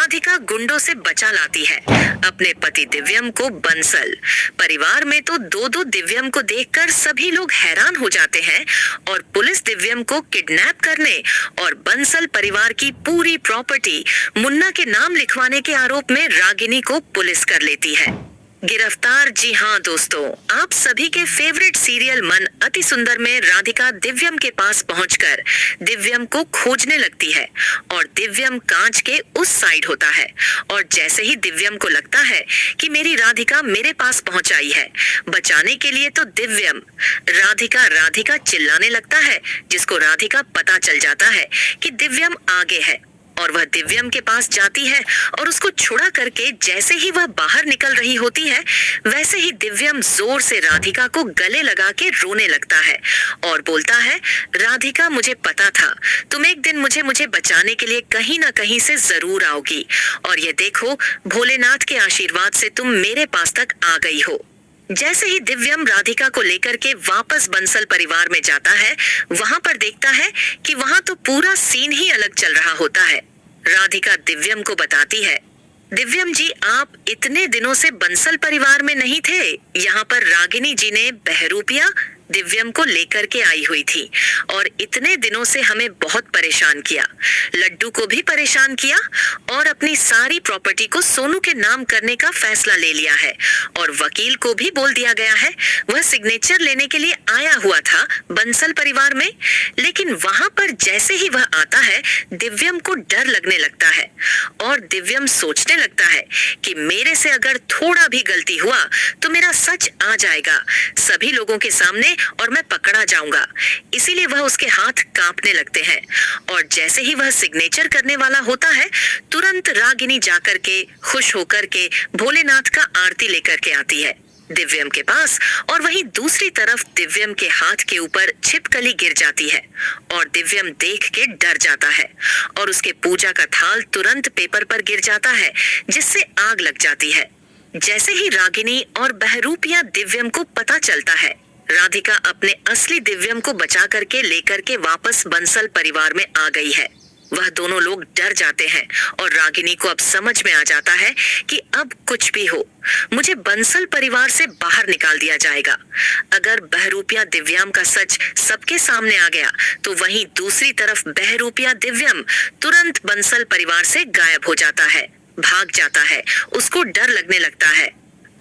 राधिका गुंडों से बचा लाती है अपने पति दिव्यम को बंसल। परिवार में तो दो दो दिव्यम को देखकर सभी लोग हैरान हो जाते हैं और पुलिस दिव्यम को किडनैप करने और बंसल परिवार की पूरी प्रॉपर्टी मुन्ना के नाम लिखवाने के आरोप में रागिनी को पुलिस कर लेती है गिरफ्तार। जी हाँ दोस्तों, आप सभी के फेवरेट सीरियल मन अति सुंदर में राधिका दिव्यम के पास पहुंचकर दिव्यम को खोजने लगती है और दिव्यम कांच के उस साइड होता है और जैसे ही दिव्यम को लगता है कि मेरी राधिका मेरे पास पहुंच आई है बचाने के लिए, तो दिव्यम राधिका राधिका चिल्लाने लगता है, जिसको राधिका पता चल जाता है कि दिव्यम आगे है और वह दिव्यम के पास जाती है और उसको छुड़ा करके जैसे ही वह बाहर निकल रही होती है वैसे ही दिव्यम जोर से राधिका को गले लगा के रोने लगता है और बोलता है, राधिका मुझे पता था तुम एक दिन मुझे बचाने के लिए कहीं ना कहीं से जरूर आओगी और ये देखो भोलेनाथ के आशीर्वाद से तुम मेरे पास तक आ गई हो। जैसे ही दिव्यम राधिका को लेकर के वापस बंसल परिवार में जाता है, वहां पर देखता है कि वहां तो पूरा सीन ही अलग चल रहा होता है। राधिका दिव्यम को बताती है, दिव्यम जी आप इतने दिनों से बंसल परिवार में नहीं थे। यहाँ पर रागिनी जी ने बहरूपिया दिव्यम को लेकर के आई हुई थी और इतने दिनों से हमें बहुत परेशान किया, लड्डू को भी परेशान किया और अपनी सारी प्रॉपर्टी को सोनू के नाम करने का फैसला ले लिया है और वकील को भी बोल दिया गया है। वह सिग्नेचर लेने के लिए आया हुआ था बंसल परिवार में, लेकिन वहां पर जैसे ही वह आता है दिव्यम को डर लगने लगता है और दिव्यम सोचने लगता है कि मेरे से अगर थोड़ा भी गलती हुआ तो मेरा सच आ जाएगा सभी लोगों के सामने और मैं पकड़ा जाऊंगा। इसीलिए वह उसके हाथ कांपने लगते हैं और जैसे ही वह सिग्नेचर करने वाला होता है तुरंत रागिनी जाकर के खुश होकर के भोलेनाथ का आरती लेकर के आती है दिव्यम के पास और वहीं दूसरी तरफ दिव्यम के हाथ के ऊपर छिपकली गिर जाती है और दिव्यम देख के डर जाता है और उसके पूजा का थाल तुरंत पेपर पर गिर जाता है जिससे आग लग जाती है। जैसे ही रागिनी और बहरूपिया दिव्यम को पता चलता है, राधिका अपने असली दिव्यम को बचा करके लेकर के वापस बंसल परिवार में आ गई है। वह दोनों लोग डर जाते हैं और रागिनी को अब समझ में आ जाता है कि अब कुछ भी हो मुझे बंसल परिवार से बाहर निकाल दिया जाएगा। अगर बहरूपिया दिव्यम का सच सबके सामने आ गया तो वहीं दूसरी तरफ बहरूपिया दिव्यम तुरंत बंसल परिवार से गायब हो जाता है, भाग जाता है। उसको डर लगने लगता है,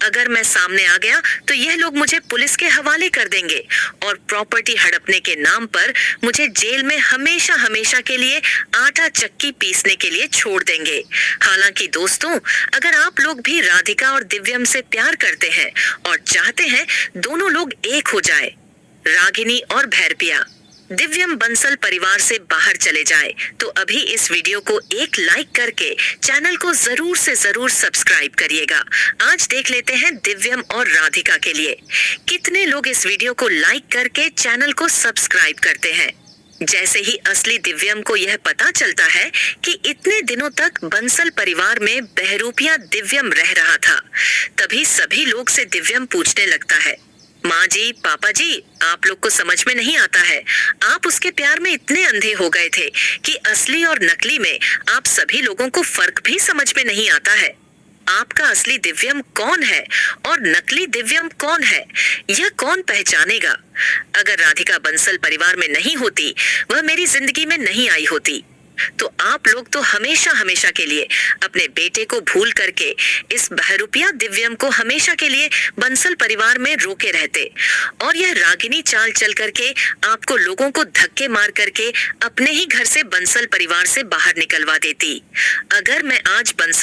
अगर मैं सामने आ गया तो यह लोग मुझे पुलिस के हवाले कर देंगे और प्रॉपर्टी हड़पने के नाम पर मुझे जेल में हमेशा हमेशा के लिए आटा चक्की पीसने के लिए छोड़ देंगे। हालांकि दोस्तों, अगर आप लोग भी राधिका और दिव्यम से प्यार करते हैं और चाहते हैं दोनों लोग एक हो जाए, रागिनी और भैरपिया दिव्यम बंसल परिवार से बाहर चले जाए, तो अभी इस वीडियो को एक लाइक करके चैनल को जरूर से जरूर सब्सक्राइब करिएगा। आज देख लेते हैं दिव्यम और राधिका के लिए कितने लोग इस वीडियो को लाइक करके चैनल को सब्सक्राइब करते हैं। जैसे ही असली दिव्यम को यह पता चलता है कि इतने दिनों तक बंसल परिवार में बहरूपिया दिव्यम रह रहा था, तभी सभी लोग से दिव्यम पूछने लगता है, माँ जी, पापा जी, आप लोग को समझ में नहीं आता है, आप उसके प्यार में इतने अंधे हो गए थे कि असली और नकली में आप सभी लोगों को फर्क भी समझ में नहीं आता है। आपका असली दिव्यम कौन है और नकली दिव्यम कौन है, यह कौन पहचानेगा। अगर राधिका बंसल परिवार में नहीं होती, वह मेरी जिंदगी में नहीं आई होती, तो आप लोग तो हमेशा हमेशा के लिए अपने बेटे को भूल करके इस बहरूपिया दिव्यम को हमेशा के लिए बंसल परिवार में रोके रहते और यह रागिनी चाल चल करके आपको लोगों को धक्के मार करके अपने ही घर से बंसल परिवार से बाहर निकलवा देती। अगर मैं आज बंसल